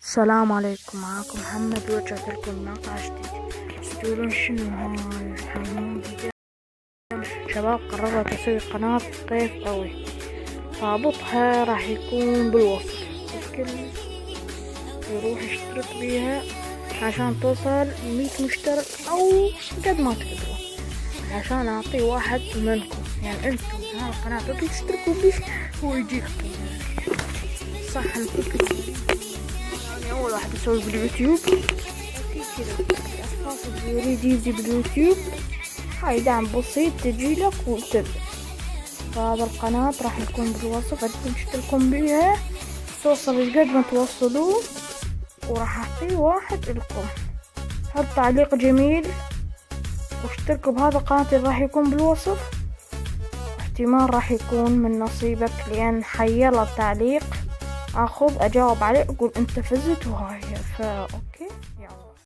السلام عليكم، معاكم محمد ورجعت لكم مقطع جديد. تقولون شنو هاي الحمام جديد؟ شباب قررت اسوي قناة قيف قوي، رابطها راح يكون بالوصف. الكل يروح يشترك بيها عشان توصل 100 مشترك او قد ما تقدرون، عشان اعطي واحد منكم، يعني انتم هاي القناة تبي تشتركوا بيه ويجيكم صح. يعني اول واحد اسوي باليوتيوب كذا، اشخاص يريد يجي باليوتيوب هاي دعم بسيط تجيلك وتبدأ. فهذا القناة راح يكون بالوصف، انتم تشتركون بيها توصل قد ما توصلون، وراح اعطي واحد لكم. حط تعليق جميل واشتركوا بهذا القناة اللي راح يكون بالوصف، احتمال راح يكون من نصيبك، لان حيلا التعليق اخذ اجاوب عليه اقول انت فزت وهاي اوكي. يلا.